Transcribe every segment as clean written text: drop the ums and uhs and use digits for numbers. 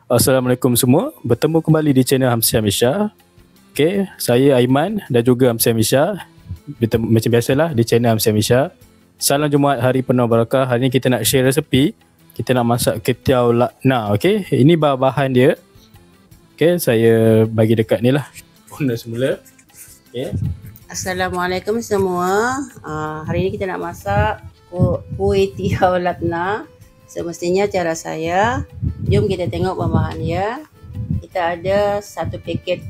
Assalamualaikum semua. Bertemu kembali di channel Hamsi Hamisha. Okay, saya Aiman dan juga Hamsi Hamisha. Macam biasalah di channel Hamsi Hamisha. Salam Jumaat hari penuh barakah. Hari ni kita nak share resepi. Kita nak masak ketiau lakna. Okay, ini bahan dia. Okay, saya bagi dekat ni lah. Guna semula. Okay. Assalamualaikum semua. Hari ni kita nak masak kuih tiaw lakna. Semestinya cara saya. Jom kita tengok bahan dia. Kita ada satu paket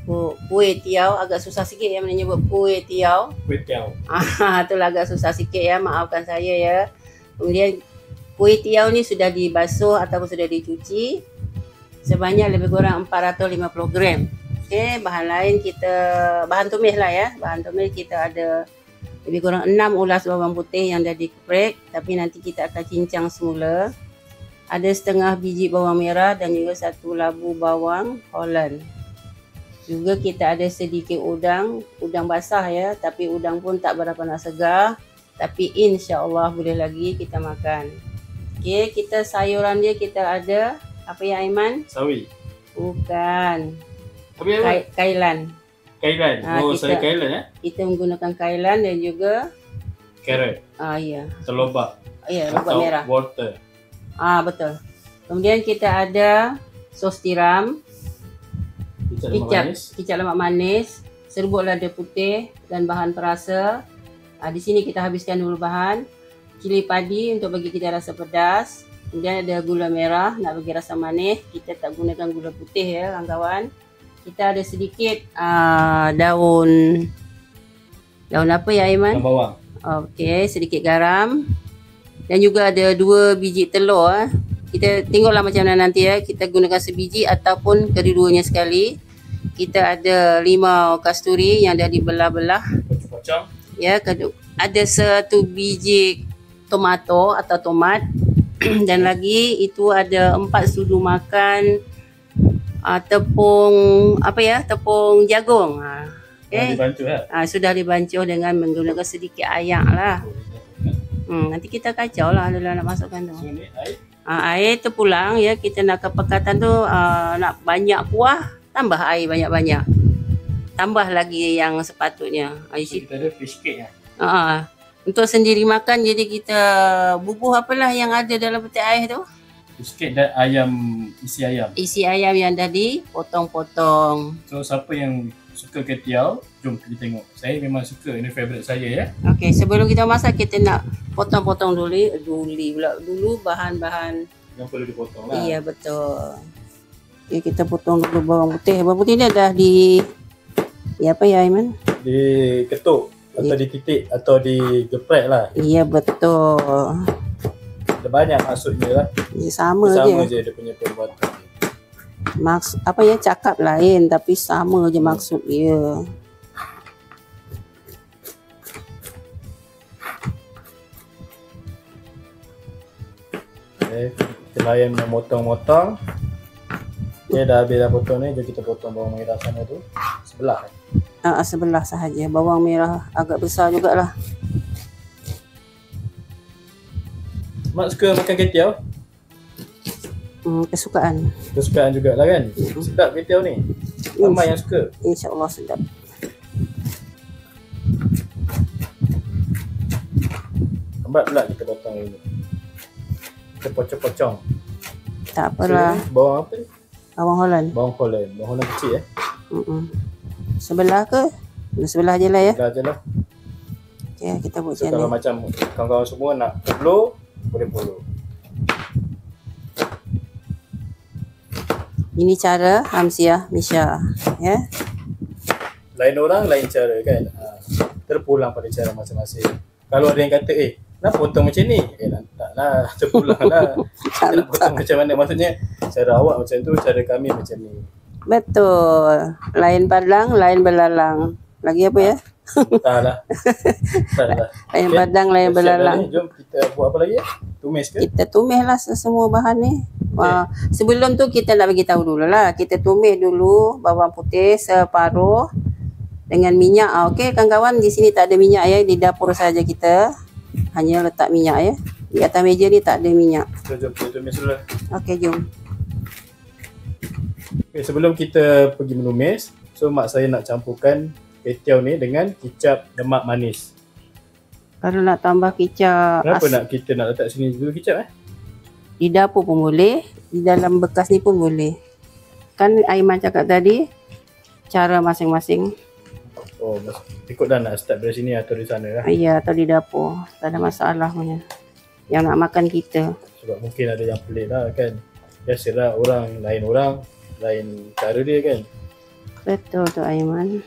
kuih tiaw. Agak susah sikit ya menyebut kuih tiaw. Kuih tiaw. Itulah agak susah sikit ya. Maafkan saya ya. Kemudian kuih tiaw ni sudah dibasuh ataupun sudah dicuci. Sebanyak lebih kurang 450 gram. Okey, bahan lain bahan tumis lah ya. Bahan tumis kita ada lebih kurang 6 ulas bawang putih yang dah dikeprek. Tapi nanti kita akan cincang semula. Ada setengah biji bawang merah dan juga 1 labu bawang Holland. Juga kita ada sedikit udang basah ya. Tapi udang pun tak berapa nak segar. Tapi insya-Allah boleh lagi kita makan. Okey, kita sayuran dia kita ada apa ya Aiman? Sawi. Bukan. Apa ya? Kailan. Kailan. Saya kailan ya. Kita menggunakan kailan dan juga carrot. Ya. Telobak. Ya, lobak merah. Water. Betul. Kemudian kita ada sos tiram, kicap lemak manis, serbuk lada putih dan bahan perasa. Di sini kita habiskan dulu bahan. Cili padi untuk bagi kita rasa pedas. Kemudian ada gula merah nak bagi rasa manis. Kita tak gunakan gula putih ya kawan-kawan. Kita ada sedikit daun apa ya Aiman? Daun bawang. Okey, sedikit garam. Dan juga ada 2 biji telur. Kita tengoklah macam mana nanti ya. Kita gunakan sebiji ataupun kedua-duanya sekali. Kita ada limau kasturi yang dah dibelah-belah. Pocong. Ya, ada 1 biji tomato atau tomat. Dan lagi itu ada 4 sudu makan tepung tepung jagung. Okay. Sudah dibancuh dengan menggunakan sedikit ayak lah. Nanti kita kacau lah dalam nak masukkan tu. Air terpulang ya, kita nak kepekatan tu nak banyak kuah, tambah air banyak-banyak. Tambah lagi yang sepatutnya. Kita ada fish cake ya. Untuk sendiri makan, jadi kita bubuh apalah yang ada dalam peti air tu. Sikit dan ayam, isi ayam. Isi ayam yang dah dipotong-potong. So siapa yang suka ketiau, jom kita tengok. Saya memang suka, ini favourite saya ya. Okey, sebelum kita masak kita nak potong-potong dulu bahan-bahan yang perlu dipotong lah. Iya betul. Okay, kita potong dulu bawang putih. Bawang putih ni dah apa ya Aiman? Diketuk. Atau dititik atau digeprek lah. Iya betul. Ada banyak maksudnya lah. Sama je dia punya perbuatan. Cakap lain tapi sama je maksud dia. Kita layan memotong-motong. Okay, dah habis dah potong ni. Jadi kita potong bawang merah sana tu. Sebelah. Sebelah sahaja. Bawang merah agak besar jugalah. Mak suka makan ketiau? Kesukaan. Kesukaan jugalah kan? Sedap ketiau ni. Ramai yang suka. InsyaAllah sedap. Lambat pula kita potong ini. Kita pocong-pocong. Tak apalah. Bawang apa ni? Bawang Holland. Bawang Holland. Bawang Holland kecil ya? Sebelah ke? Sebelah je lah ya. Sebelah je lah. Okay, kita buat so, kalau macam kawan-kawan semua nak follow, boleh follow. Ini cara Hamsi Hamisha ya. Lain orang lain cara kan. Terpulang pada cara masing-masing. Kalau ada yang kata nak potong macam ni, taklah, terpulang lah. Kita nak potong macam mana, maksudnya cara awak macam tu, cara kami macam ni. Betul. Lain padang, lain belalang. Lagi apa ya? Taklah. Lain padang, lain belalang. Jom kita buat apa lagi ya? Tumis ke? Kita tumis lah semua bahan ni. Sebelum tu kita nak bagi tahu dulu lah. Kita tumis dulu bawang putih separuh dengan minyak. Okey kawan-kawan, di sini tak ada minyak ya, di dapur saja kita hanya letak minyak ya. Di atas meja ni tak ada minyak. Jom kita tumis dulu. Okey jom. Okay, sebelum kita pergi menumis, so mak saya nak campurkan kuih tiaw ni dengan kicap lemak manis. Kalau nak tambah kicap Kenapa kita nak letak sini dulu kicap di dapur pun boleh, di dalam bekas ni pun boleh. Kan Aiman cakap tadi cara masing-masing. Oh, ikut dah nak start dari sini atau di sana lah. Ya, atau di dapur. Tak ada masalah punya. Yang nak makan kita. Sebab mungkin ada yang pelik lah kan. Biasalah orang lain cara dia kan. Betul tu Aiman.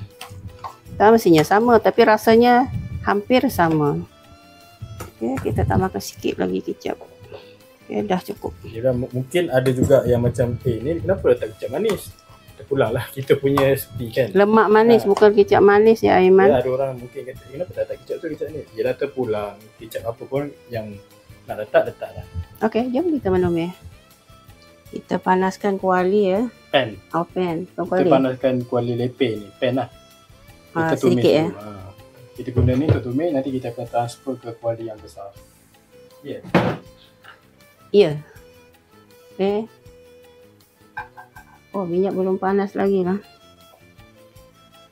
Tak mestinya sama tapi rasanya hampir sama. Okay, kita tambahkan sikit lagi kicap. Okay, dah cukup. Yalah, mungkin ada juga yang macam ni kenapa letak kicap manis? Kita pulang lah kita punya resipi kan. Lemak manis bukan kicap manis ya Aiman. Ya, ada orang mungkin kata kenapa tak letak kicap tu kicap ni. Yelah terpulang kicap apa pun yang nak letak lah. Okay, jom kita menumis. Kita panaskan kuali ya. Pan. Oh, pan. Kita panaskan kuali lepeh ni, pan lah. Kita tumis sedikit dulu. Kita guna ni untuk tumis, nanti kita akan transfer ke kuali yang besar. Ya. Yeah. Ya. Okay. Oh, minyak belum panas lagi lah.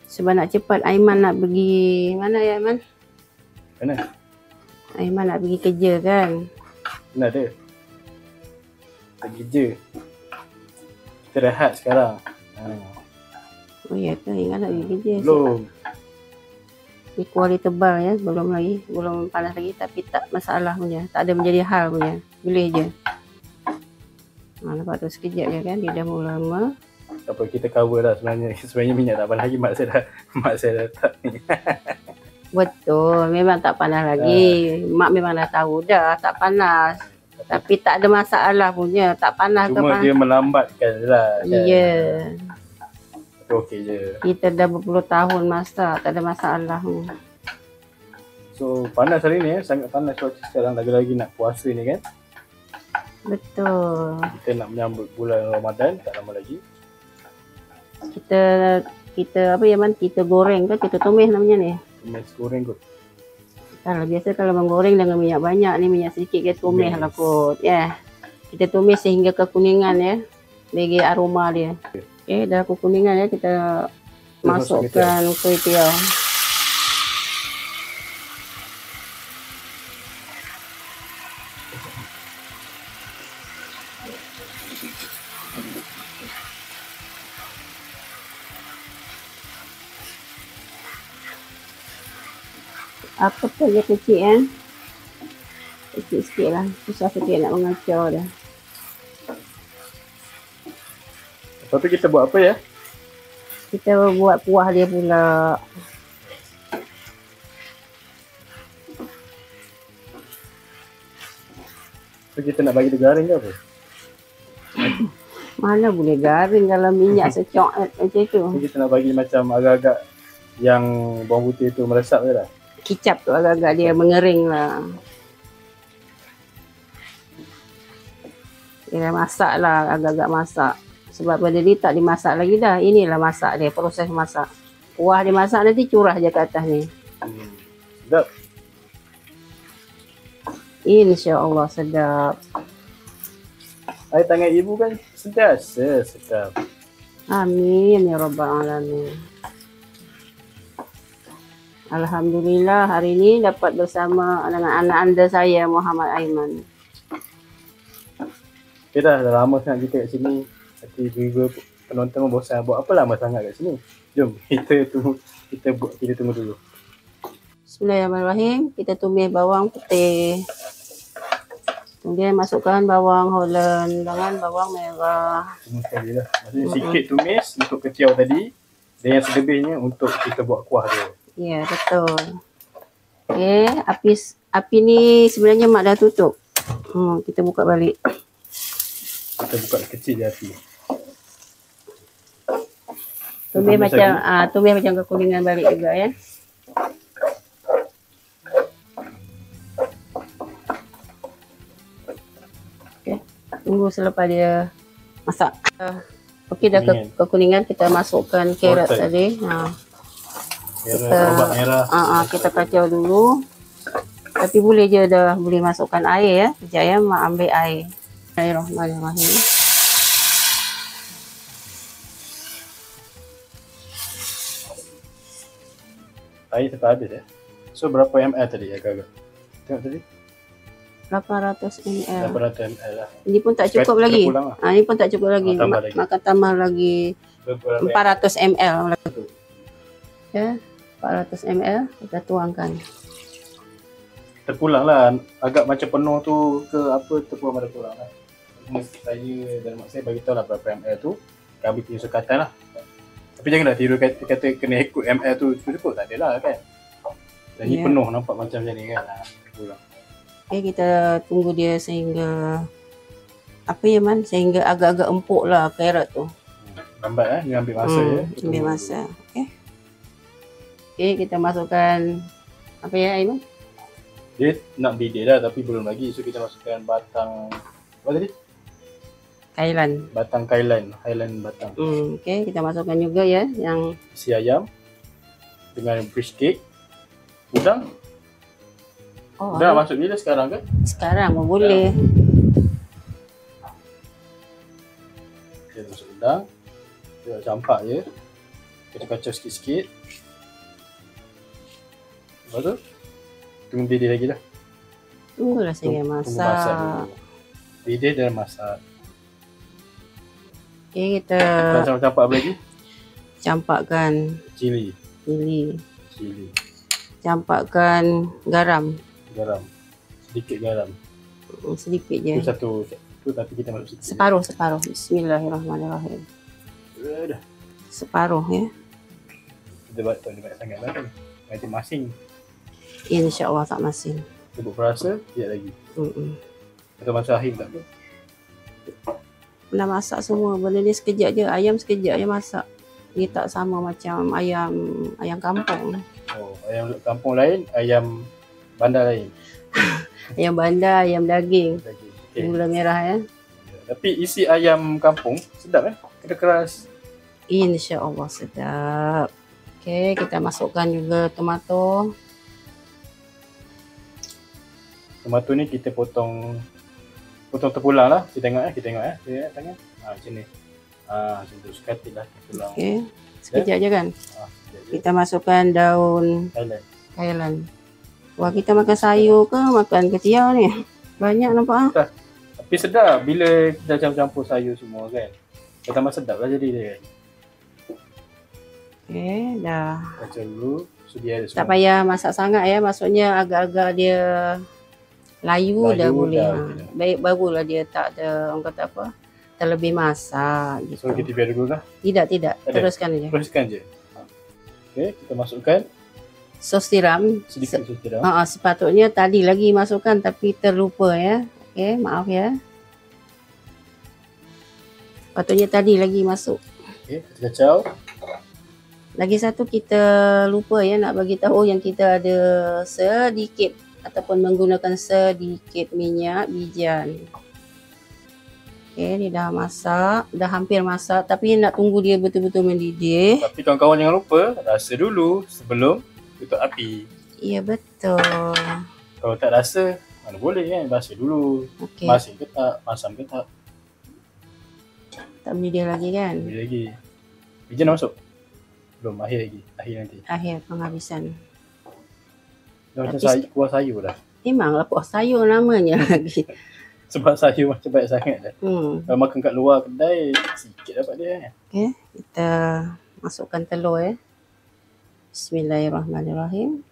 Sebab nak cepat Aiman nak pergi mana ya Aiman? Mana? Aiman nak pergi kerja kan? Mana ada? Pergi je. Kita rehat sekarang. Oh ya ke? Ingat nak pergi kerja. Belum. Ni kuali tebal ya. Belum panas lagi. Tapi tak masalah punya. Tak ada menjadi hal punya. Boleh je. Lepas tu sekejap je kan. Dia dah mula lama. Apa kita cover lah sebenarnya. Sebenarnya minyak tak panas lagi. Mak saya dah tak ni. Betul. Memang tak panas lagi. Mak memang dah tahu dah. Tak panas. Tapi tak ada masalah punya. Tak panas cuma ke panas. Dia melambatkan lah. Ya. Yeah. Tapi okey je. Kita dah berpuluh tahun masak. Tak ada masalah. So panas hari ni sangat panas cuaca sekarang. Lagi-lagi nak puasa ni kan. Betul. Kita nak menyambut bulan Ramadan. Tak lama lagi. Kita apa ya Man? Kita goreng ke? Kita tumis namanya ni. Tumis goreng kot. Kalau biasa kalau menggoreng dengan minyak banyak ni minyak sedikit kita tumis lah kot. Ya. Kita tumis sehingga kekuningan ya. Bagi aroma dia. Okey, dah kekuningan ya kita masukkan kuih tiaw. Apa tu dia kecil kan? Kecil sikit lah. Susah sikit nak mengacau dah. Lepas tu kita buat apa ya? Kita buat kuah dia pula. So kita nak bagi dia garing ke apa? Mana boleh garing kalau minyak secok macam tu. So kita nak bagi macam agak-agak yang bawang putih tu meresap je lah. Kicap tu agak-agak dia mengering lah. Dia masak lah, agak-agak masak. Sebab pada dia tak dimasak lagi dah. Inilah masak dia, proses masak. Kuah dia masak nanti curah je ke atas ni. Sedap. InsyaAllah sedap. Air tangan ibu kan sentiasa sedap. Amin ya Rabbal Alamin. Alhamdulillah hari ini dapat bersama dengan anak anda saya Muhammad Aiman. Okay dah lama sangat kita kat sini. Nanti juga penonton bosan buat apa lama sangat kat sini. Jom kita tunggu dulu. Bismillahirrahmanirrahim. Kita tumis bawang putih. Kemudian masukkan bawang Holland dengan bawang merah. Semua sekali lah. Maksudnya sikit tumis untuk ketiau tadi. Dan yang selebihnya untuk kita buat kuah dia. Ya, betul. Okey, api ni sebenarnya mak dah tutup. Kita buka balik. Kita buka kecil je api. Tumis macam kekuningan balik juga ya. Okey, tunggu selepas dia masak. Okey, dah kekuningan kita masukkan carrot tadi. Kita kacau dulu. Tapi boleh je dah boleh masukkan air ya. Sekejap ya, mak ambil air. Bismillahirrahmanirrahim. Air sampai habis ya. So berapa ml tadi agak-agak? Tengok tadi. 800 ml. 800 ml lah. Ini pun tak cukup Kena lagi. pulang lah. Ini pun tak cukup lagi. Tambah lagi. Maka tambah lagi Berapa 400 ml lagi. Ya, 400 ml kita tuangkan. Terpulang lah. Agak macam penuh tu ke apa, terpulang pada kurang lah. Saya dan mak saya bagi tahu lah berapa ml tu. Kami punya sukatan lah. Tapi janganlah tiru kata kena ikut ml tu cukup, tak adalah kan. Dan ni penuh nampak macam ni kan. Terpulang. Okay, kita tunggu dia sehingga apa ya Man? Sehingga agak-agak empuk lah carrot tu. Lambat dia ambil masa ya. Ambil masa. Okay. Okay, kita masukkan apa ya Aiman? Dia nak bidih dah tapi belum lagi. So kita masukkan batang apa tadi? Kailan. Batang kailan, Highland batang. Okay, kita masukkan juga ya yang Isi ayam dengan fish cake. Udang. Udang masuk bila sekarang kan? Sekarang pun boleh. Kita masuk udang. Kita campak je. Kacau-kacau sikit-sikit. Lepas tu tunggu bidih lagi dah. Tunggulah saya masak. Tunggu masak dulu. Bidih dan masak. Okay, kita Campak apa lagi? campakkan Cili. Campakkan garam. Sedikit garam. Sedikit je. Itu satu tu tapi kita masuk sikit. Separuh. Bismillahirrahmanirrahim. Dah. Separuh ya. Kita buat tak banyak sangat lah kan. Nanti masing. InsyaAllah tak masin. Sebut perasa, tidak lagi. Atau masa akhir tak apa. Dah masak semua. Benda ni sekejap je. Ayam sekejap je masak. Dia tak sama macam ayam kampung. Oh, ayam kampung lain, ayam bandar lain. Ayam bandar, ayam daging. Okay. Gula merah ya. Tapi isi ayam kampung sedap kan? Kena keras. InsyaAllah sedap. Okay, kita masukkan juga tomato. Tomato ni kita potong terpulang lah. Kita tengok Kita tengok tangan. Macam ni. Macam tu. Sekatil lah. Okay. Sekejap je kan. Sekejap je. Kita masukkan daun Thailand. Wah, kita makan sayur ke makan ketiau ni? Banyak nampak ah. Tapi sedap bila kita campur sayur semua kan. Pertama sedap lah jadi dia kan. Okay, dah. Kacau dulu. So dia ada Tak payah masak sangat ya. Maksudnya agak-agak dia layu dah boleh. Baik, barulah dia tak ada orang kata apa, terlebih masak gitu. So kita biar dulu lah. Tidak. Teruskan aja. Teruskan je. Okay, kita masukkan sos tiram. Sedikit sos tiram. Sepatutnya tadi lagi masukkan tapi terlupa ya. Okay, maaf ya. Sepatutnya tadi lagi masuk. Okay, kita kacau. Lagi satu kita lupa ya nak bagi tahu yang kita ada sedikit ataupun menggunakan sedikit minyak bijan. Okay, ni dah masak, dah hampir masak tapi nak tunggu dia betul-betul mendidih. Tapi kawan-kawan jangan lupa rasa dulu sebelum tutup api. Ya betul. Kalau tak rasa, mana boleh kan, basuh dulu. Okay. Masin ke tak, masam ke tak. Tak mendidih lagi kan? Mendidih lagi. Bijan dah masuk? Belum, akhir lagi. Akhir nanti. Akhir penghabisan. Dah macam kuah sayur dah. Memanglah kuah sayur namanya lagi. Sebab sayur macam baik sangat dah. Kalau makan kat luar kedai, sikit dapat dia kan. Okay, kita masukkan telur ya. Bismillahirrahmanirrahim.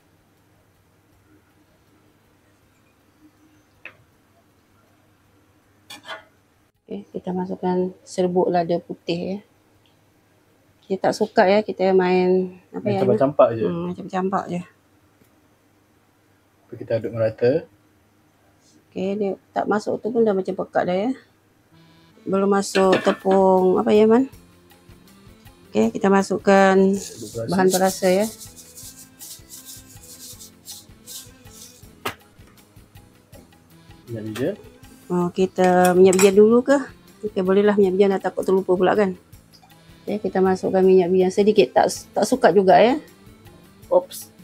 Okay, kita masukkan serbuk lada putih ya. Kita tak suka ya kita main apa ya? Campak je. Macam campak je. Kita aduk merata. Okay, dia tak masuk tu pun dah macam pekat dah ya. Belum masuk tepung apa ya Man? Okay, kita masukkan bahan perasa ya. Minyak bijan. Oh, kita minyak bijan dulu ke? Okay, bolehlah minyak bijan, dah takut terlupa pula kan. Okay, kita masukkan minyak bijan sedikit. Tak suka juga ya. Oops.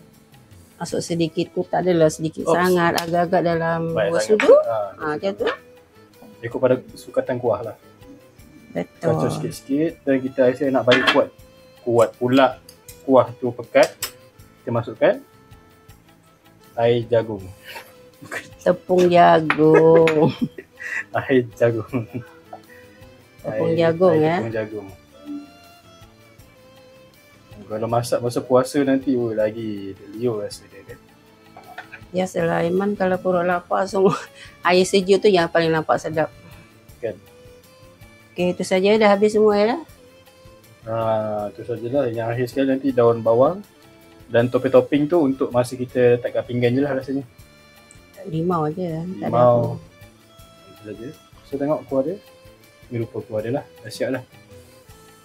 Masuk sedikit tu tak adalah sedikit sangat. Agak-agak dalam dua sudu. Macam tu. Ikut pada sukatan kuah lah. Betul. Kacau sikit-sikit. Dan kita rasa nak bagi kuat. Kuat pula kuah tu pekat. kita masukkan air jagung. Tepung jagung. Air jagung. Tepung jagung ya. Tepung jagung. Kalau masak masa puasa nanti lagi liur rasa dia kan. Biasalah Aiman, kalau perut lapar semua air sejuk tu yang paling nampak sedap. Kan. Okey, itu saja dah habis semua ya. Itu sajalah. Yang akhir sekali nanti daun bawang dan topping-topping tu untuk masa kita letak kat pinggan je lah rasanya. Limau aje. Tak ada apa. Limau. Itu saja. So tengok kuah dia. Ni rupa kuah dia lah. Dah siap lah.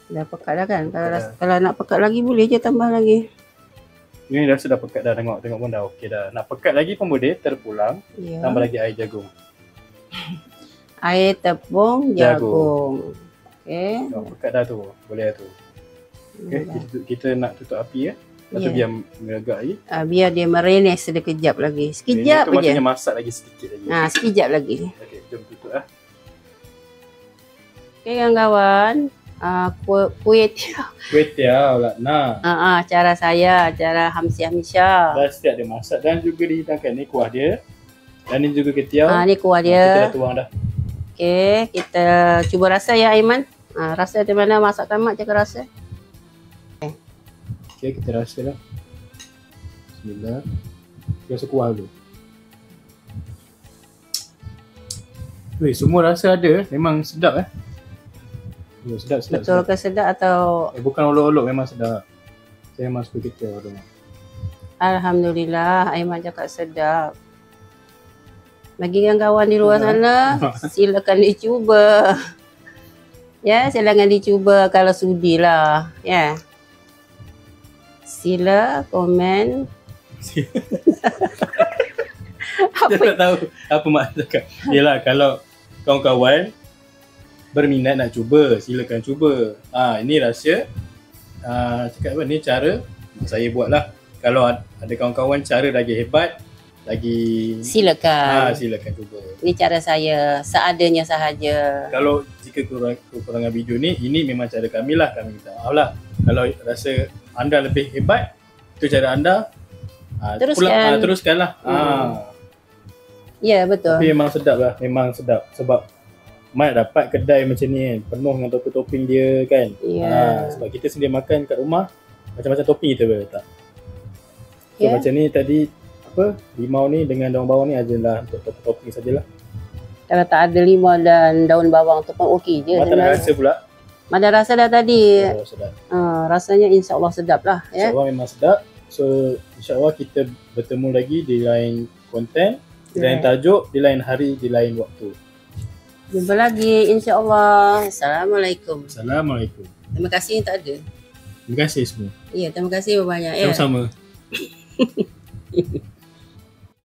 Dah pekat dah kan. Kalau nak pekat lagi boleh je tambah lagi. Ini rasa dah pekat dah. Tengok pun dah okey dah. Nak pekat lagi pun boleh. Terpulang. Ya. Tambah lagi air jagung. Air tepung jagung. Okey. Tengok pekat dah tu. Boleh dah tu. Okay. Kita nak tutup api ya. Lepas tu biar meregak lagi. Biar dia merenes sekejap lagi. Sekejap je. Maksudnya masak lagi sikit lagi. Sekejap lagi. Okey, jom tutup lah. Okey kawan-kawan. Kuih tiaw. Kuih tiaw lah. Nah. Cara saya, cara Hamsi Hamisha. Dah siap dia masak dan juga dihidangkan. Ni kuah dia. Dan ni juga kuih tiaw. Ni kuah dia. Kita dah tuang dah. Okey, kita cuba rasa ya Aiman. Rasa di mana masakan mak cakap rasa. Okey, kita rasa lah. Bismillah. Kita rasa kuah dulu. Semua rasa ada. Memang sedap sedap. Betul ke sedap atau bukan olok-olok, memang sedap. Saya memang suka kita rumah. Alhamdulillah, Aiman cakap sedap. Bagi yang kawan di luar sana, silakan dicuba. Ya, silakan dicuba kalau sudilah. Ya. Sila komen. Apa tak tahu apa mak cakap. Yalah, kalau kawan-kawan berminat nak cuba, silakan cuba. Ini rahsia. Cakap apa ni, cara saya buat lah. Kalau ada kawan-kawan cara lagi hebat, lagi silakan. Silakan cuba. Ini cara saya, seadanya sahaja. Kalau jika kekurangan video ni, ini memang cara kami lah. Kami minta maaf lah. Kalau rasa anda lebih hebat, itu cara anda. Teruskan lah. Ya, betul. Tapi memang sedap lah. Memang sedap. Sebab Mat dapat kedai macam ni kan, penuh dengan topping dia kan. Sebab kita sendiri makan kat rumah, macam-macam topping kita boleh letak. So macam ni tadi, limau ni dengan daun bawang ni adalah untuk topping sajalah. Kalau tak ada limau dan daun bawang tu pun okey je. Mat tak nak rasa pula. Mat dah rasa dah tadi. Sedap. Rasanya insya-Allah sedap lah. InsyaAllah memang sedap. So insya-Allah kita bertemu lagi di lain konten, di lain tajuk, di lain hari, di lain waktu. Jumpa lagi insya-Allah. Assalamualaikum. Assalamualaikum. Terima kasih yang tak ada. Terima kasih semua. Ya, terima kasih banyak ya. Sama-sama.